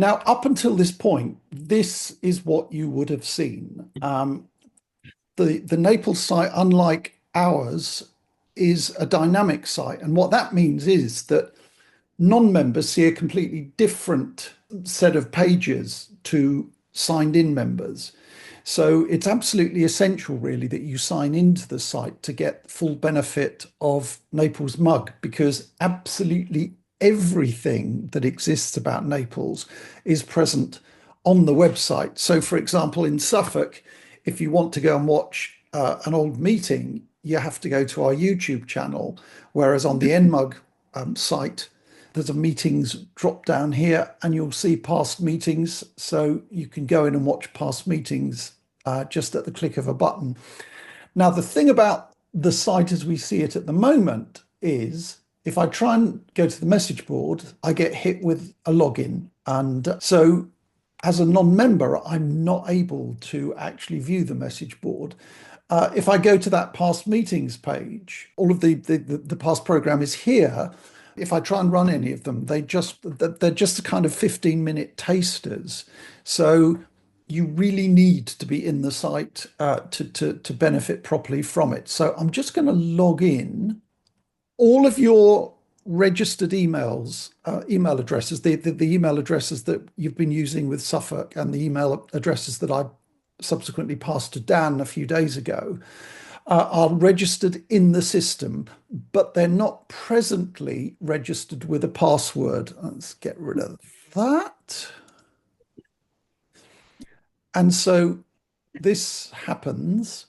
Now, up until this point, this is what you would have seen. The Naples site, unlike ours, is a dynamic site. And what that means is that non-members see a completely different set of pages to signed in members. So it's absolutely essential, really, that you sign into the site to get full benefit of Naples Mug, because absolutely everything that exists about Naples is present on the website. So, for example, in Suffolk, if you want to go and watch an old meeting, you have to go to our YouTube channel, whereas on the NMUG site, there's a meetings drop down here and you'll see past meetings. So you can go in and watch past meetings just at the click of a button. Now, the thing about the site as we see it at the moment is if I try and go to the message board, I get hit with a login. And so as a non-member, I'm not able to actually view the message board. If I go to that past meetings page, all of the past program is here. If I try and run any of them, they're just a kind of 15-minute tasters. So you really need to be in the site to benefit properly from it. So I'm just going to log in. All of your registered emails, email addresses, the email addresses that you've been using with Suffolk and the email addresses that I subsequently passed to Dan a few days ago, are registered in the system, but they're not presently registered with a password. Let's get rid of that. And so this happens,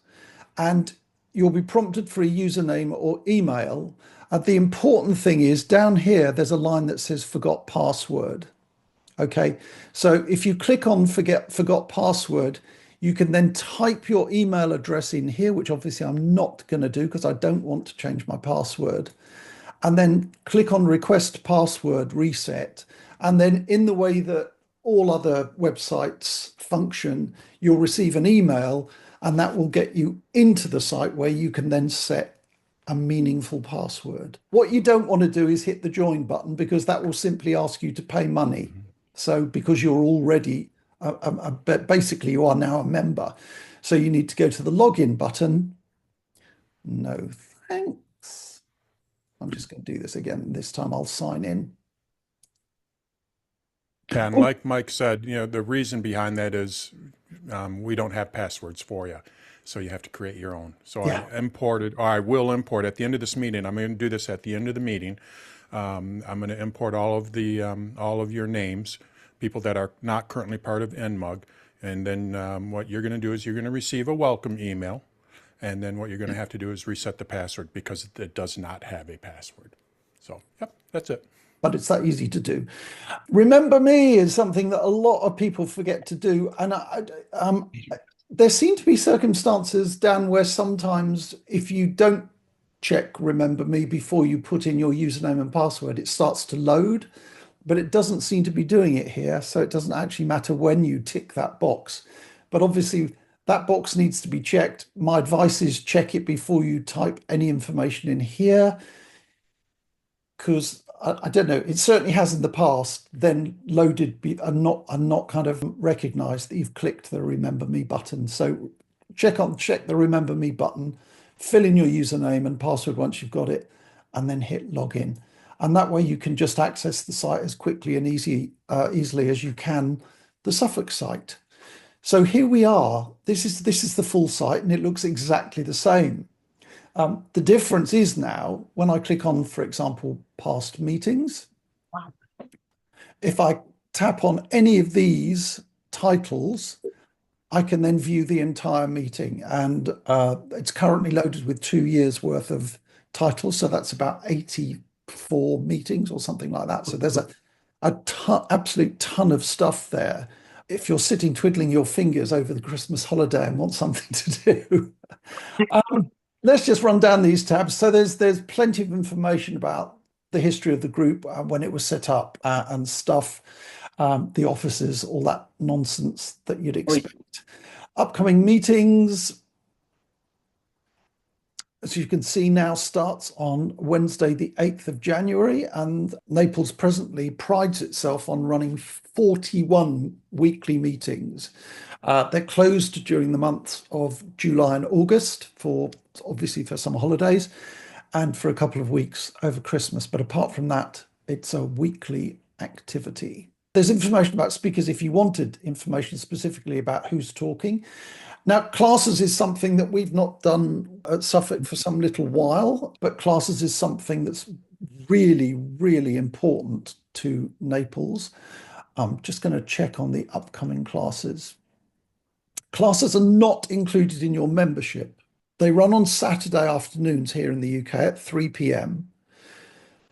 and you'll be prompted for a username or email. The important thing is down here, there's a line that says forgot password. Okay, so if you click on forgot password, you can then type your email address in here, which obviously I'm not going to do because I don't want to change my password. And then click on request password reset. And then in the way that all other websites function, you'll receive an email and that will get you into the site where you can then set a meaningful password. What you don't want to do is hit the join button because that will simply ask you to pay money. So because you're already basically you are now a member. So you need to go to the login button. No, thanks. I'm just going to do this again. This time I'll sign in. And like Mike said, the reason behind that is we don't have passwords for you. So you have to create your own. So Yeah. I will import at the end of this meeting. I'm going to do this at the end of the meeting. I'm going to import all of your names, people that are not currently part of NMUG. And then what you're going to do is you're going to receive a welcome email. And then what you're going to have to do is reset the password because it does not have a password. So, yep, that's it. But it's that easy to do. Remember me is something that a lot of people forget to do. And there seem to be circumstances, Dan, where sometimes if you don't check Remember Me before you put in your username and password, it starts to load, but it doesn't seem to be doing it here. So it doesn't actually matter when you tick that box. But obviously, that box needs to be checked. My advice is check it before you type any information in here, because I don't know, it certainly has in the past, then loaded and not kind of recognized that you've clicked the Remember Me button. So check the Remember Me button, fill in your username and password once you've got it, and then hit login. And that way you can just access the site as quickly and easily as you can the Suffolk site. So here we are. This is the full site, and it looks exactly the same. The difference is now when I click on, for example, past meetings, if I tap on any of these titles, I can then view the entire meeting. And it's currently loaded with 2 years worth of titles. So that's about 84 meetings or something like that. So there's absolute ton of stuff there. If you're sitting twiddling your fingers over the Christmas holiday and want something to do. Let's just run down these tabs. So there's plenty of information about the history of the group, when it was set up and stuff, the offices, all that nonsense that you'd expect. Upcoming meetings. as you can see now, starts on Wednesday, the 8th of January, and Naples presently prides itself on running 41 weekly meetings. They're closed during the months of July and August for obviously for summer holidays and for a couple of weeks over Christmas. But apart from that, it's a weekly activity. There's information about speakers if you wanted information specifically about who's talking. Now, classes is something that we've not done at Suffolk for some little while, but classes is something that's really, really important to Naples. I'm just going to check on the upcoming classes. Classes are not included in your membership. They run on Saturday afternoons here in the UK at 3 p.m.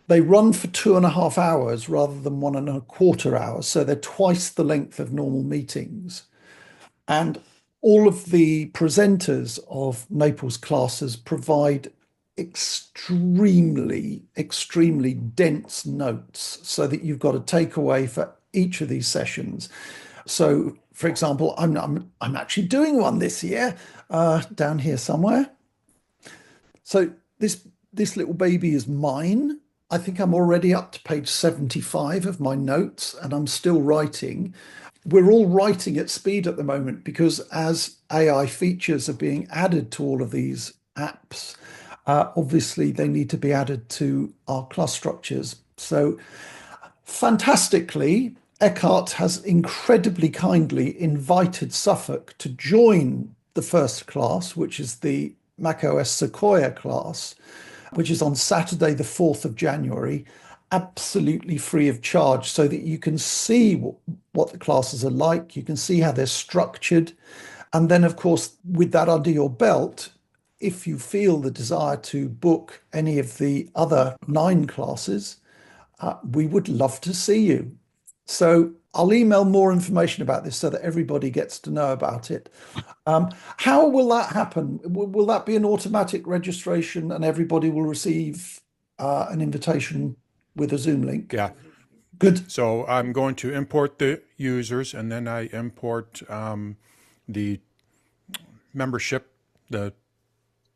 They run for 2.5 hours rather than 1.25 hours, so they're twice the length of normal meetings. And all of the presenters of Naples classes provide extremely, extremely dense notes so that you've got a takeaway for each of these sessions. So, for example, I'm actually doing one this year down here somewhere. So this little baby is mine. I think I'm already up to page 75 of my notes, and I'm still writing. We're all writing at speed at the moment because as AI features are being added to all of these apps, obviously they need to be added to our class structures. So fantastically, Eckhart has incredibly kindly invited Suffolk to join the first class, which is the macOS Sequoia class, which is on Saturday, the 4th of January, absolutely free of charge, so that you can see what the classes are like, you can see how they're structured. And then, of course, with that under your belt, if you feel the desire to book any of the other 9 classes, we would love to see you. So I'll email more information about this so that everybody gets to know about it. How will that happen? Will that be an automatic registration and everybody will receive an invitation with a Zoom link? Yeah. Good. So I'm going to import the users, and then I import the membership, the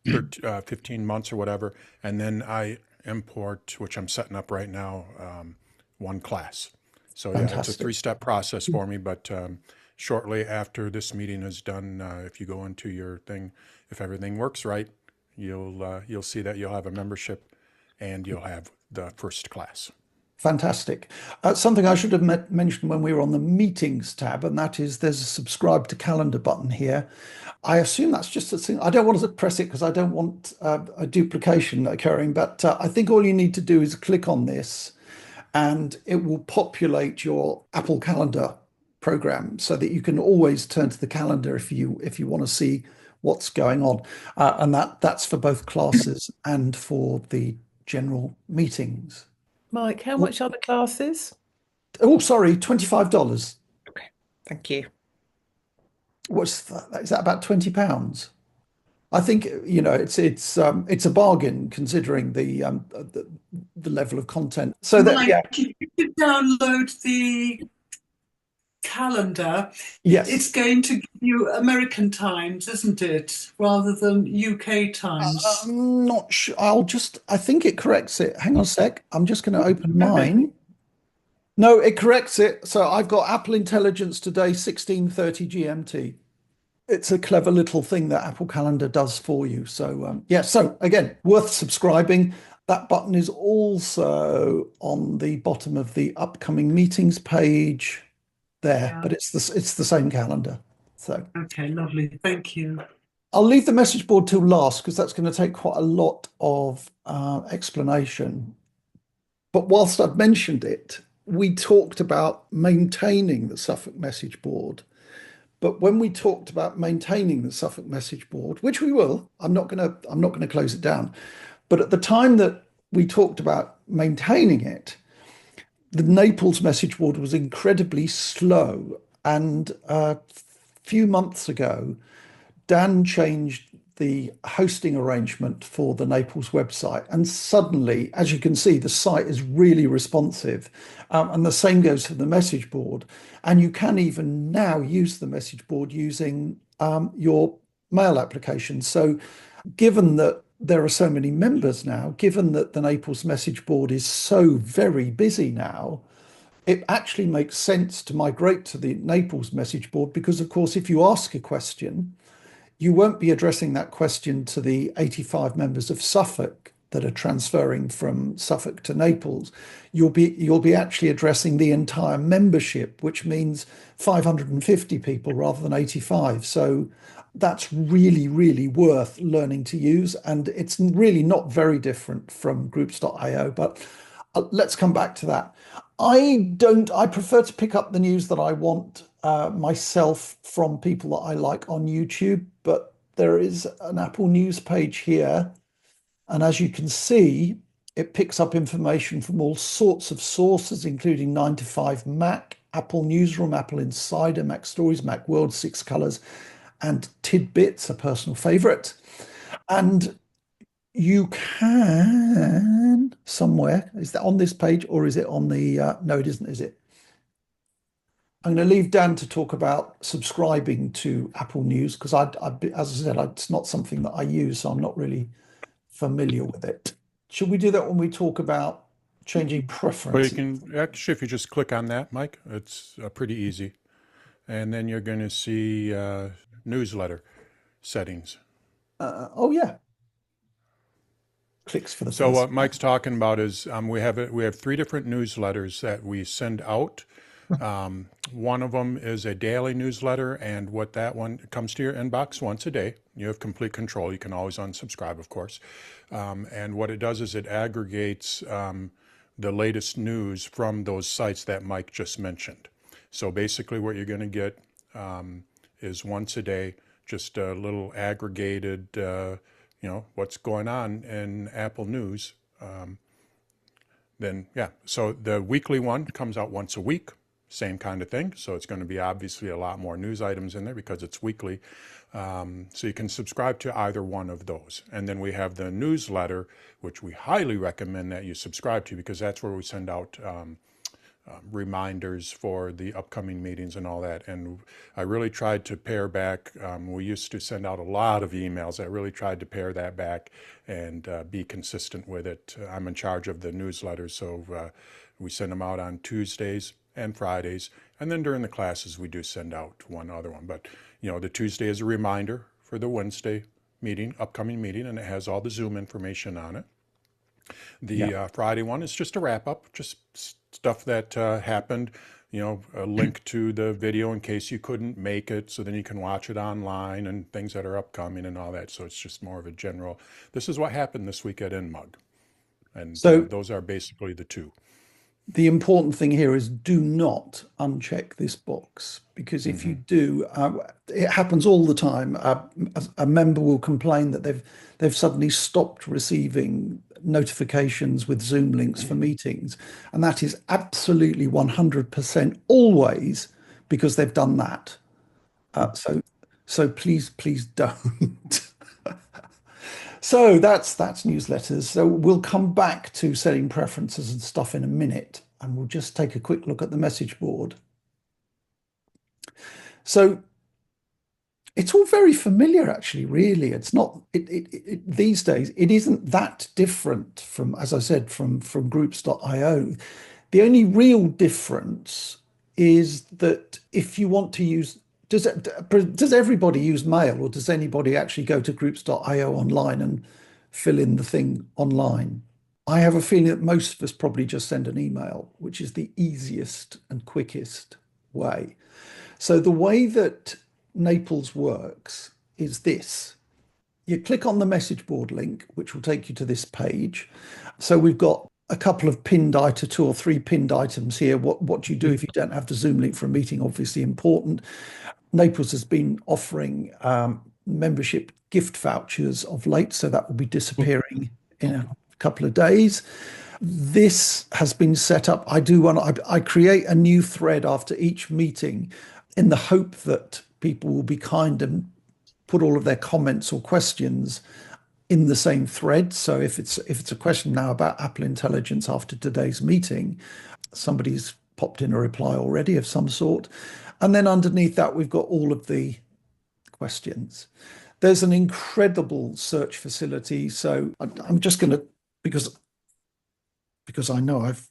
15 months or whatever, and then I import, which I'm setting up right now, one class. So yeah, it's a Fantastic. 3-step process for me, but shortly after this meeting is done, if you go into your thing, if everything works right, you'll see that you'll have a membership and you'll have the first class. Fantastic. Something I should have mentioned when we were on the meetings tab, and that is there's a subscribe to calendar button here. I assume that's just a thing. I don't want to press it because I don't want a duplication occurring, but I think all you need to do is click on this and it will populate your Apple Calendar program so that you can always turn to the calendar if you want to see what's going on. And that's for both classes and for the general meetings. Mike, how much are the classes? Oh, sorry, $25. Okay, thank you. What's that? Is that about £20? I think it's a bargain considering the level of content. So that Mike, yeah, if you could download the calendar, yes. it's going to give you American times, isn't it? Rather than UK times. I'm not sure. I think it corrects it. Hang on a sec. I'm just going to open Okay. mine. No, it corrects it. So I've got Apple Intelligence today, 16:30 GMT. It's a clever little thing that Apple Calendar does for you. So yeah, so again, worth subscribing. That button is also on the bottom of the upcoming meetings page there, Yeah. but it's the same calendar. So Okay, lovely. Thank you. I'll leave the message board till last because that's going to take quite a lot of explanation. But whilst I've mentioned it, we talked about maintaining the Suffolk message board. But when we talked about maintaining the Suffolk message board, which we will, I'm not going to close it down. But at the time that we talked about maintaining it, the Naples message board was incredibly slow. And a few months ago, Dan changed the hosting arrangement for the Naples website. And suddenly, as you can see, the site is really responsive. And the same goes for the message board. And you can even now use the message board using your mail application. So given that there are so many members now, given that the Naples message board is so very busy now, it actually makes sense to migrate to the Naples message board because, of course, if you ask a question, you won't be addressing that question to the 85 members of Suffolk that are transferring from Suffolk to Naples. You'll be actually addressing the entire membership, which means 550 people rather than 85. So that's really, really worth learning to use. And it's really not very different from groups.io, but let's come back to that. I prefer to pick up the news that I want myself from people that I like on YouTube, but there is an Apple News page here. And as you can see, it picks up information from all sorts of sources, including 9 to 5 Mac, Apple Newsroom, Apple Insider, Mac Stories, Mac World, Six Colors, and Tidbits, a personal favorite. And you can somewhere, is that on this page or is it on the, no, it isn't, is it? I'm going to leave Dan to talk about subscribing to Apple News because as I said, it's not something that I use, so I'm not really familiar with it. Should we do that when we talk about changing But you preferences? can actually, if you just click on that, Mike, it's pretty easy. And then you're going to see newsletter settings. Oh yeah, clicks for the So first. what Mike's talking about is we have 3 different newsletters that we send out. One of them is a daily newsletter, and what that one comes to your inbox once a day. You have complete control. You can always unsubscribe, of course. And what it does is it aggregates the latest news from those sites that Mike just mentioned. So basically, what you're going to get is once a day, just a little aggregated, what's going on in Apple News. Then, yeah, so the weekly one comes out once a week, same kind of thing. So it's going to be obviously a lot more news items in there because it's weekly. So you can subscribe to either one of those. And then we have the newsletter, which we highly recommend that you subscribe to because that's where we send out reminders for the upcoming meetings and all that. And I really tried to pare back. We used to send out a lot of emails. I really tried to pare that back and be consistent with it. I'm in charge of the newsletters, so we send them out on Tuesdays and Fridays. And then during the classes, we do send out one other one. But, the Tuesday is a reminder for the Wednesday meeting, upcoming meeting, and it has all the Zoom information on it. The Friday one is just a wrap up, just stuff that happened, a link to the video in case you couldn't make it, so then you can watch it online and things that are upcoming and all that. So it's just more of a general, this is what happened this week at NMUG. And So those are basically the 2. the important thing here is do not uncheck this box because if you do, it happens all the time. A member will complain that they've suddenly stopped receiving notifications with Zoom links for meetings, and that is absolutely 100% always because they've done that. So please don't. So that's newsletters. So we'll come back to setting preferences and stuff in a minute, and we'll just take a quick look at the message board. So it's all very familiar, actually, really. It's not, these days, it isn't that different from, as I said, from groups.io. The only real difference is that if you want to use, does everybody use mail or does anybody actually go to groups.io online and fill in the thing online? I have a feeling that most of us probably just send an email, which is the easiest and quickest way. So the way that Naples works is this. You click on the message board link, which will take you to this page. So we've got a couple of pinned items, 2 or 3 pinned items here. What do you do if you don't have the Zoom link for a meeting? Obviously important. Naples has been offering membership gift vouchers of late, so that will be disappearing in a couple of days. This has been set up. I create a new thread after each meeting in the hope that people will be kind and put all of their comments or questions in the same thread. So if it's a question now about Apple Intelligence after today's meeting, somebody's popped in a reply already of some sort. And then underneath that, we've got all of the questions. There's an incredible search facility. So I'm just going to, because I know I've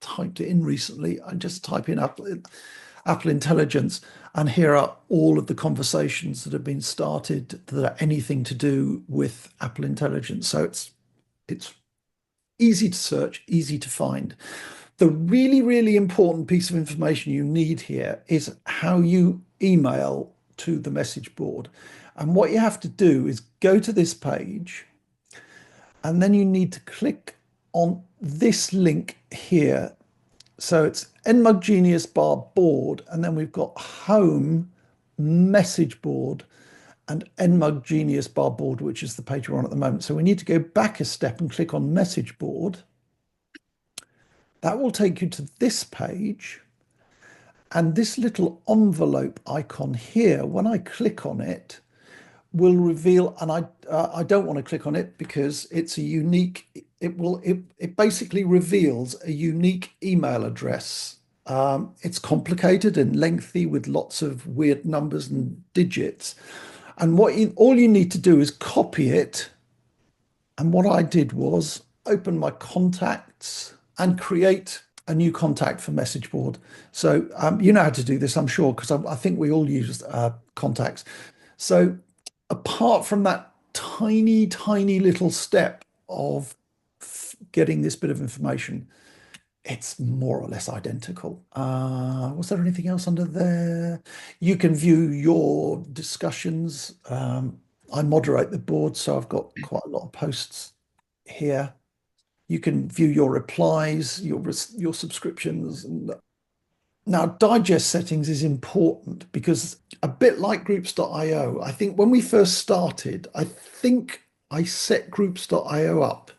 typed it in recently, I just type in Apple Intelligence, and here are all of the conversations that have been started that are anything to do with Apple Intelligence. So it's easy to search, easy to find. The really, really important piece of information you need here is how you email to the message board. And what you have to do is go to this page, and then you need to click on this link here. So it's NMUG Genius bar board, and then we've got home message board and NMUG Genius bar board, which is the page we're on at the moment. So we need to go back a step and click on message board. That will take you to this page. And this little envelope icon here, when I click on it, will reveal, and I don't want to click on it because it's a unique, it basically reveals a unique email address. It's complicated and lengthy with lots of weird numbers and digits. And all you need to do is copy it. And what I did was open my contacts and create a new contact for message board. So you know how to do this, I'm sure, because I think we all use contacts. So apart from that tiny, tiny little step of getting this bit of information, it's more or less identical. Was there anything else under there? You can view your discussions. I moderate the board, so I've got quite a lot of posts here. You can view your replies, your subscriptions. Now, digest settings is important because a bit like groups.io, I think when we first started, I think I set groups.io up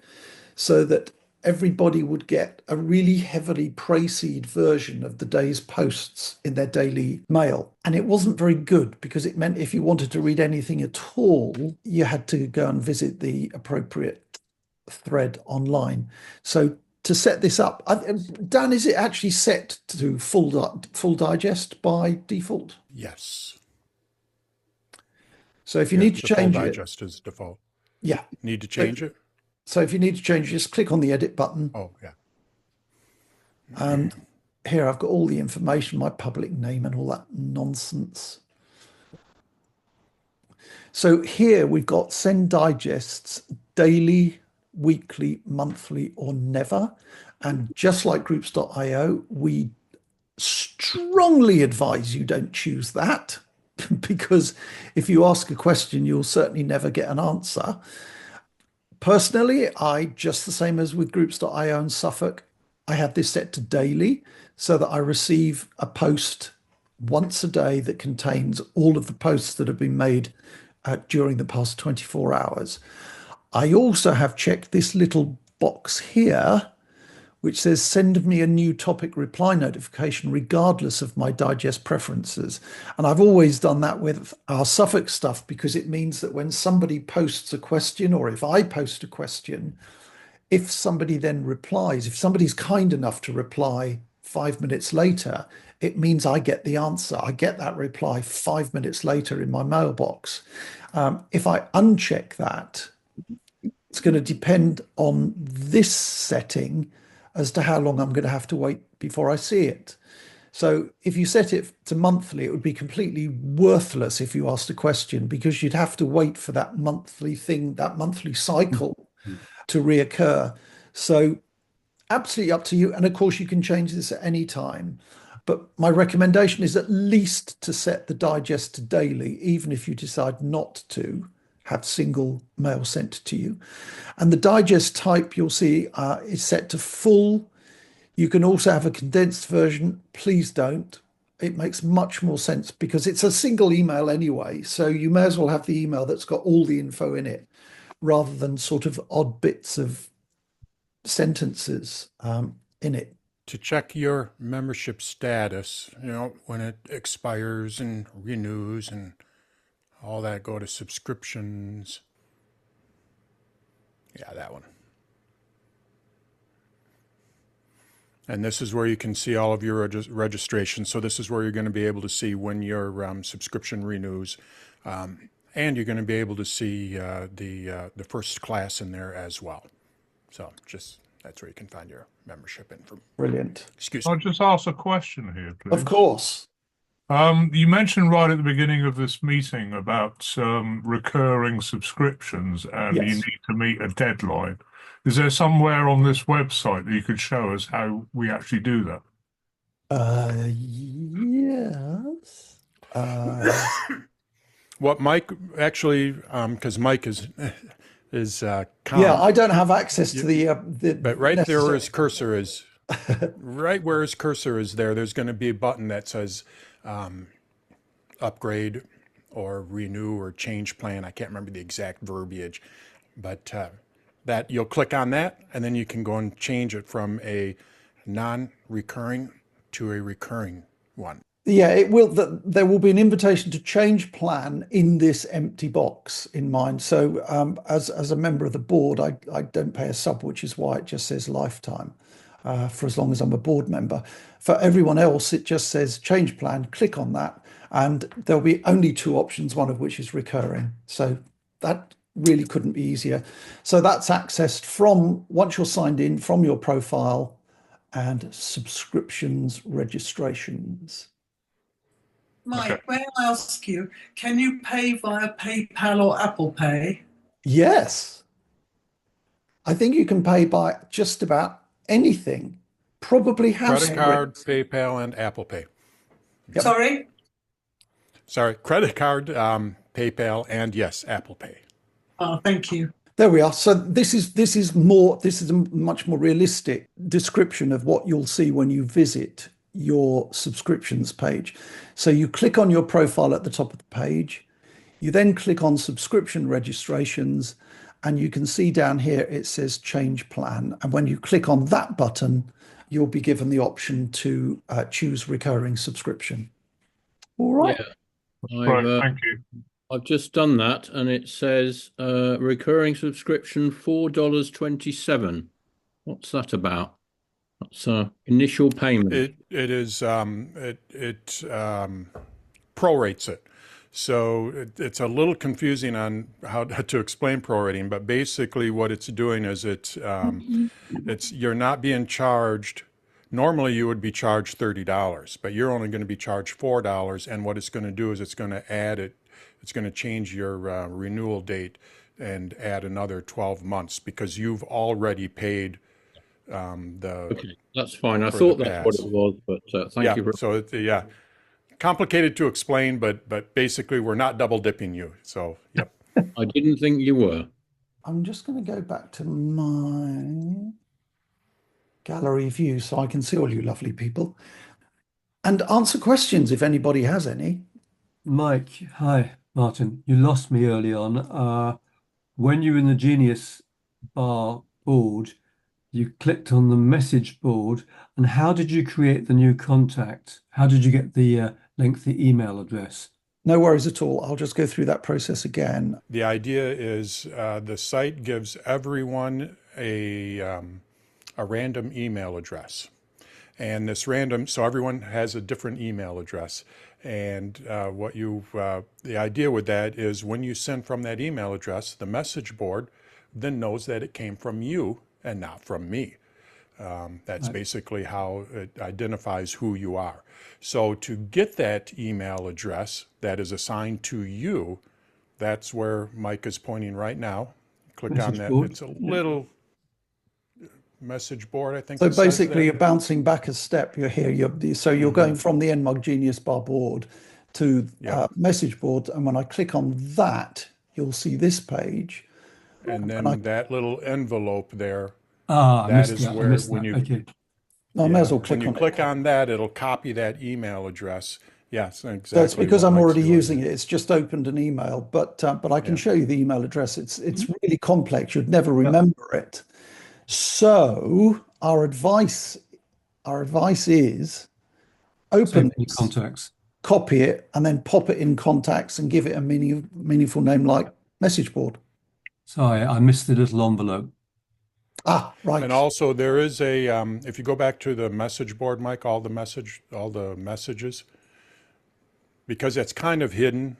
so that everybody would get a really heavily priced version of the day's posts in their daily mail. And it wasn't very good because it meant if you wanted to read anything at all, you had to go and visit the appropriate thread online. So to set this up, Dan, is it actually set to full digest by default? Yes. So if you Yeah, need to the full change it, digest is default. yeah. Need to change it? So if you need to change, just click on the edit button. Oh, yeah. And here I've got all the information, my public name and all that nonsense. So here we've got send digests daily, weekly, monthly, or never. And just like groups.io, we strongly advise you don't choose that because if you ask a question, you'll certainly never get an answer. Personally, I just the same as with groups.io and Suffolk, I have this set to daily so that I receive a post once a day that contains all of the posts that have been made during the past 24 hours. I also have checked this little box here, which says send me a new topic reply notification regardless of my digest preferences. And I've always done that with our Suffolk stuff because it means that when somebody posts a question or if I post a question, if somebody then replies, if somebody's kind enough to reply 5 minutes later, it means I get the answer. I get that reply 5 minutes later in my mailbox. If I uncheck that, it's going to depend on this setting as to how long I'm going to have to wait before I see it. So if you set it to monthly, it would be completely worthless if you asked a question because you'd have to wait for that monthly thing, that monthly cycle to reoccur. So absolutely up to you. And of course, you can change this at any time. But my recommendation is at least to set the digest to daily, even if you decide not to have single mail sent to you. And the digest type you'll see is set to full. You can also have a condensed version. Please don't. It makes much more sense because it's a single email anyway. So you may as well have the email that's got all the info in it rather than sort of odd bits of sentences in it. To check your membership status, when it expires and renews and all that, go to subscriptions. Yeah, that one. And this is where you can see all of your registrations. So this is where you're going to be able to see when your subscription renews. And you're going to be able to see the first class in there as well. So that's where you can find your membership info. Brilliant. Excuse me. I'll just ask a question here, please. Of course. You mentioned right at the beginning of this meeting about recurring subscriptions, and you Yes. need to meet a deadline. Is there somewhere on this website that you could show us how we actually do that? Yes. What Mike actually, because Mike is Yeah, I don't have access to the but right there where necessary- his cursor is, right where his cursor is there's going to be a button that says upgrade or renew or change plan. I can't remember the exact verbiage, but that you'll click on that, and then you can go and change it from a non-recurring to a recurring one. Yeah, it will. There will be an invitation to change plan in this empty box in mind. So, as a member of the board, I don't pay a sub, which is why it just says lifetime for as long as I'm a board member. For everyone else, it just says change plan. Click on that, and there'll be only two options, one of which is recurring. So that really couldn't be easier. So that's accessed from once you're signed in from your profile and subscriptions registrations. Mike, Okay. may I ask you, can you pay via PayPal or Apple Pay? Yes. I think you can pay by just about anything, probably house Credit card, rent. PayPal, and Apple Pay. Yep. Sorry? Credit card, PayPal, and yes, Apple Pay. Oh, thank you. There we are. So this is a much more realistic description of what you'll see when you visit your subscriptions page. So you click on your profile at the top of the page, you then click on subscription registrations, and you can see down here it says change plan. And when you click on that button, you'll be given the option to choose recurring subscription. All right. Yeah, Right, thank you. I've just done that, and it says recurring subscription $4.27. What's that about? That's initial payment. It prorates it. So it's a little confusing on how to explain prorating, but basically what it's doing is you're not being charged. Normally you would be charged $30, but you're only going to be charged $4. And what it's going to do is it's going to add it. It's going to change your renewal date and add another 12 months because you've already paid Okay, that's fine. I for thought the that's what pass. it was, but thank Yeah, you. so complicated to explain, but basically we're not double dipping you. So, yep. I didn't think you were. I'm just going to go back to my gallery view so I can see all you lovely people and answer questions if anybody has any. Mike, hi, Martin. You lost me early on. When you were in the Genius Bar board, you clicked on the message board, and how did you create the new contact? How did you get the lengthy email address? No worries at all. I'll just go through that process again. The idea is the site gives everyone a random email address. And this random, so everyone has a different email address. And the idea with that is when you send from that email address, the message board then knows that it came from you and not from me. That's basically how it identifies who you are. So to get that email address that is assigned to you, that's where Mike is pointing right now. Click on Message that. board? It's a little message board, I think. So it says basically, there. you're bouncing back a step. You're here. You're going from the NMUG Genius Bar board to Yeah. message board. And when I click on that, you'll see this page. And then that little envelope there, I that missed is that. I where missed when that. you Okay. I may as well when click you on click it. on that, it'll copy that email address. Yes, exactly. That's because what I'm Mike's already doing. using it. It's just opened an email, but I can Yeah. show you the email address. It's really complex. You'd never remember it. So our advice is open Save any this, contacts. copy it, and then pop it in contacts and give it a meaningful name like message board. Sorry, I missed the little envelope. Ah, right. And also there is a, if you go back to the message board, Mike, all the messages, because it's kind of hidden.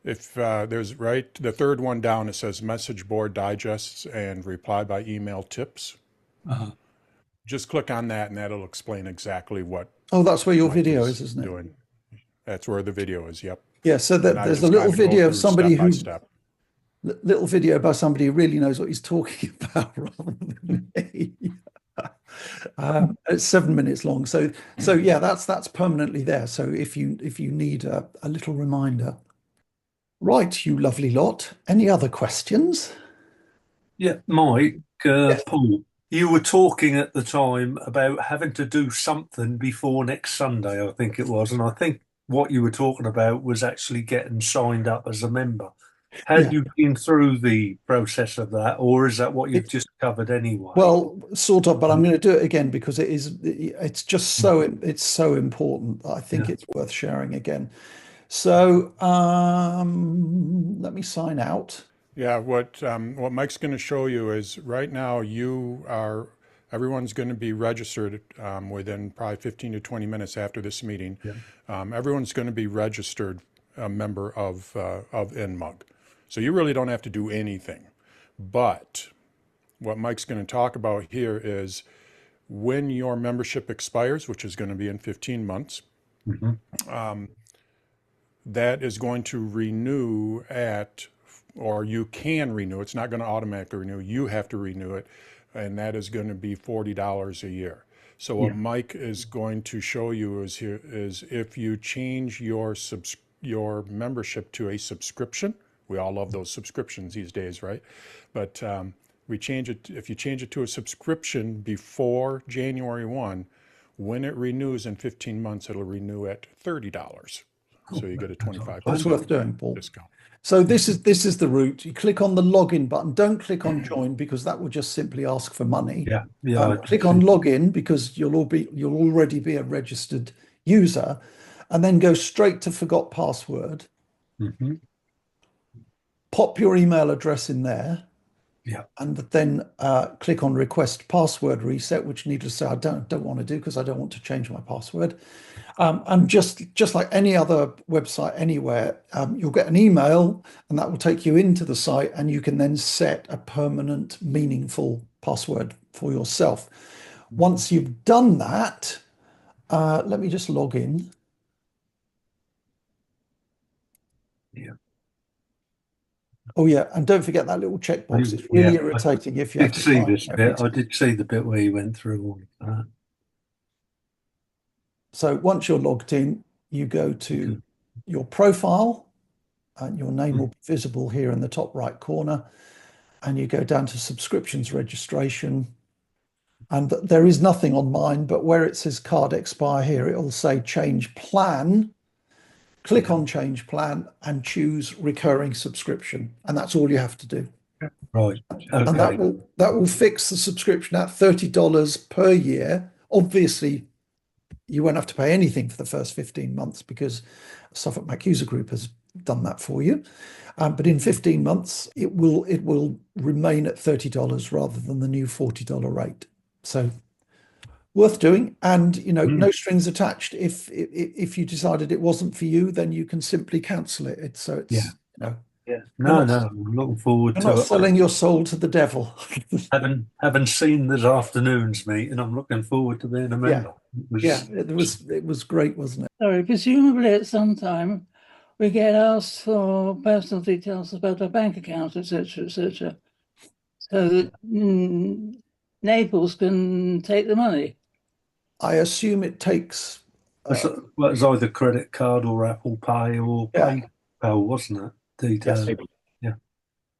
If there's the third one down, it says message board digests and reply by email tips. Uh-huh. Just click on that and that'll explain exactly what Oh, that's where your Mike video is is, isn't it? doing. That's where the video is, yep. Yeah, so And I there's a just little kind of go video of through somebody step by who step. little video by somebody who really knows what he's talking about rather than me. It's 7 minutes long. So yeah, that's permanently there. So if you need a little reminder. Right, you lovely lot. Any other questions? Yeah, Mike, Yes. Paul, you were talking at the time about having to do something before next Sunday, I think it was. And I think what you were talking about was actually getting signed up as a member. Yeah. Have you been through the process of that, or is that what you've just covered anyway? Well, sort of, but I'm going to do it again because it's just so important. I think it's worth sharing again. So let me sign out. Yeah, what Mike's going to show you is right now everyone's going to be registered within probably 15 to 20 minutes after this meeting. Yeah. Everyone's going to be registered a member of NMUG. So you really don't have to do anything. But what Mike's going to talk about here is when your membership expires, which is going to be in 15 months, that is going to renew or you can renew. It's not going to automatically renew. You have to renew it, and that is going to be $40 a year. So what Mike is going to show you is if you change your membership to a subscription. We all love those subscriptions these days, right? But if you change it to a subscription before January 1, when it renews in 15 months, it'll renew at $30. So you get a 25% That's worth doing, Paul. discount. So this is the route. You click on the login button. Don't click on join because that will just simply ask for money. Click on login because you'll already be a registered user, and then go straight to forgot password. Pop your email address in there. Yeah. And then click on request password reset, which needless to say I don't want to do because I don't want to change my password. And just like any other website anywhere, you'll get an email and that will take you into the site, and you can then set a permanent, meaningful password for yourself. Once you've done that, let me just log in. Yeah. Oh yeah, and don't forget that little checkbox. It's really irritating if you have to see this every bit. time. I did see the bit where you went through all of that. So once you're logged in, you go to your profile, and your name will be visible here in the top right corner, and you go down to subscriptions registration. And there is nothing on mine, but where it says card expire here, it'll say change plan. Click on change plan and choose recurring subscription, and that's all you have to do. Right. And that will fix the subscription at $30 per year. Obviously, you won't have to pay anything for the first 15 months because Suffolk Mac User Group has done that for you. But in 15 months, it will remain at $30 rather than the new $40 rate. So worth doing, and no strings attached. If you decided it wasn't for you, then you can simply cancel it. It's No, I'm looking forward to you're not it. selling your soul to the devil. Having seen this afternoon's meeting, I'm looking forward to being a member. It was great, wasn't it? Sorry, presumably at some time we get asked for personal details about our bank account, etc., so that Naples can take the money. I assume it takes. Well, it was either credit card or Apple Pay or PayPal, wasn't it? Details. Yes.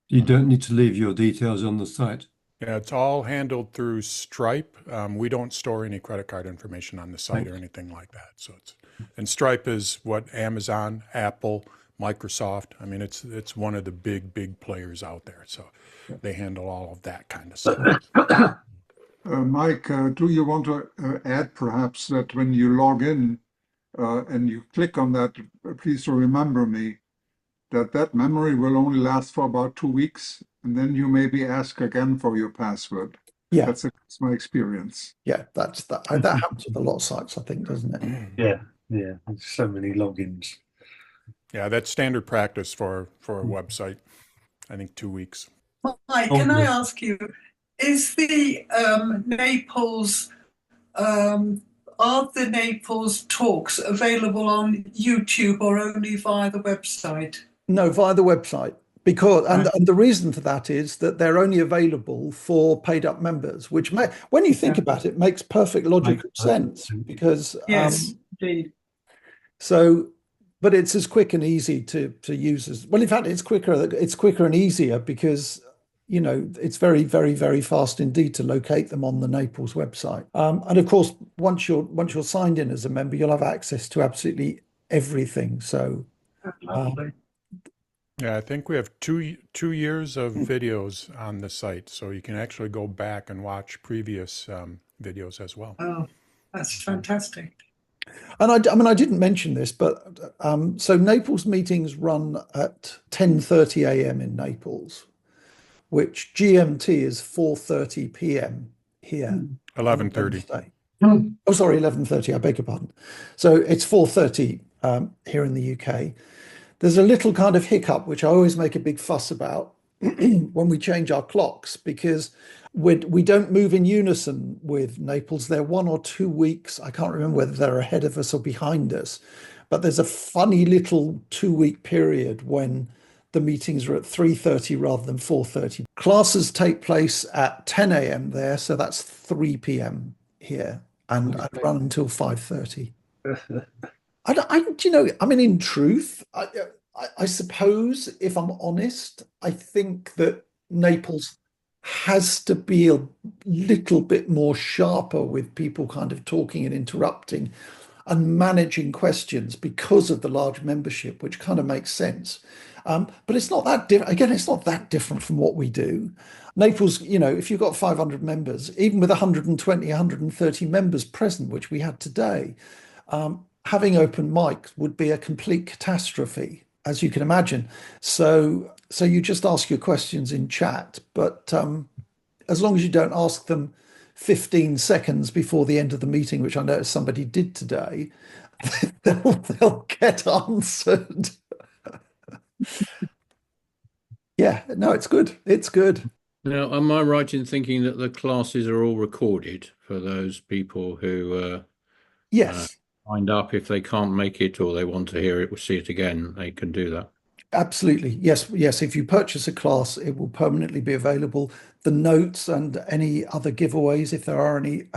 You don't need to leave your details on the site. Yeah, it's all handled through Stripe. We don't store any credit card information on the site or anything like that. So and Stripe is what Amazon, Apple, Microsoft. I mean, it's one of the big players out there. So they handle all of that kind of stuff. Mike, do you want to add perhaps that when you log in and you click on that, please remember me, that memory will only last for about 2 weeks, and then you maybe ask again for your password. Yeah, That's my experience. yeah, that happens with a lot of sites, I think, doesn't it? Yeah, yeah. There's so many logins. Yeah, that's standard practice for a website. I think 2 weeks. Mike, can I ask you, is the Naples, are the Naples talks available on YouTube or only via the website? No, via the website. Because and the reason for that is that they're only available for paid up members, which when you think about it, makes perfect logical sense because Yes, indeed. so but it's as quick and easy to use as well. In fact, it's quicker and easier because it's very, very, very fast indeed to locate them on the Naples website. And of course, once you're signed in as a member, you'll have access to absolutely everything. So Lovely. Yeah, I think we have two years of videos on the site, so you can actually go back and watch previous videos as well. Oh, that's fantastic. And I mean, I didn't mention this, but so Naples meetings run at 10:30 a.m. in Naples, which GMT is 4:30 p.m. here. 11:30. Oh, sorry, 11:30. I beg your pardon. So it's 4:30 here in the UK. There's a little kind of hiccup, which I always make a big fuss about when we change our clocks, because we don't move in unison with Naples. They're 1 or 2 weeks. I can't remember whether they're ahead of us or behind us, but there's a funny little 2 week period when the meetings are at 3:30 rather than 4:30. Classes take place at 10 a.m. there, so that's 3 p.m. here, and run until 5:30. I mean, in truth, I suppose if I'm honest, I think that Naples has to be a little bit more sharper with people kind of talking and interrupting and managing questions because of the large membership, which kind of makes sense. But it's not that again, it's not that different from what we do. Naples, if you've got 500 members, even with 120, 130 members present, which we had today, having open mics would be a complete catastrophe, as you can imagine. So you just ask your questions in chat, but as long as you don't ask them 15 seconds before the end of the meeting, which I noticed somebody did today, they'll get answered. Yeah, no, it's good. It's good. Now, am I right in thinking that the classes are all recorded for those people who Yes. signed up? If they can't make it or they want to hear it or see it again, they can do that. Absolutely. Yes. Yes. If you purchase a class, it will permanently be available. The notes and any other giveaways, if there are any,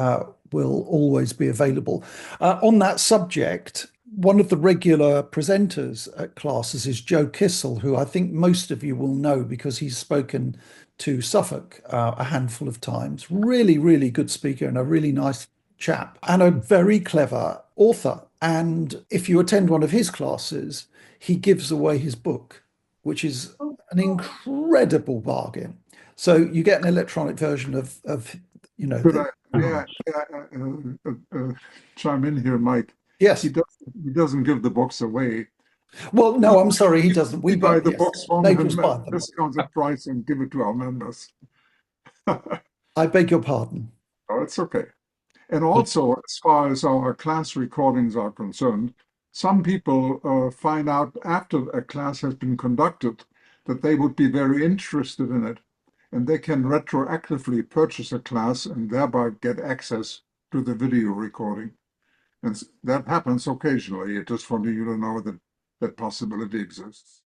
will always be available. On that subject, one of the regular presenters at classes is Joe Kissel, who I think most of you will know because he's spoken to Suffolk a handful of times. Really, really good speaker and a really nice chap and a very clever author. And if you attend one of his classes, he gives away his book, which is an incredible bargain. So you get an electronic version of Could I chime in here, Mike? Yes. He doesn't give the books away. Well, no, I'm sorry, he doesn't. We buy the books from Naples him buy at them. discounted price and give it to our members. I beg your pardon. Oh, it's okay. And also, as far as our class recordings are concerned, some people find out after a class has been conducted that they would be very interested in it, and they can retroactively purchase a class and thereby get access to the video recording. And that happens occasionally. I just want you to know that that possibility exists.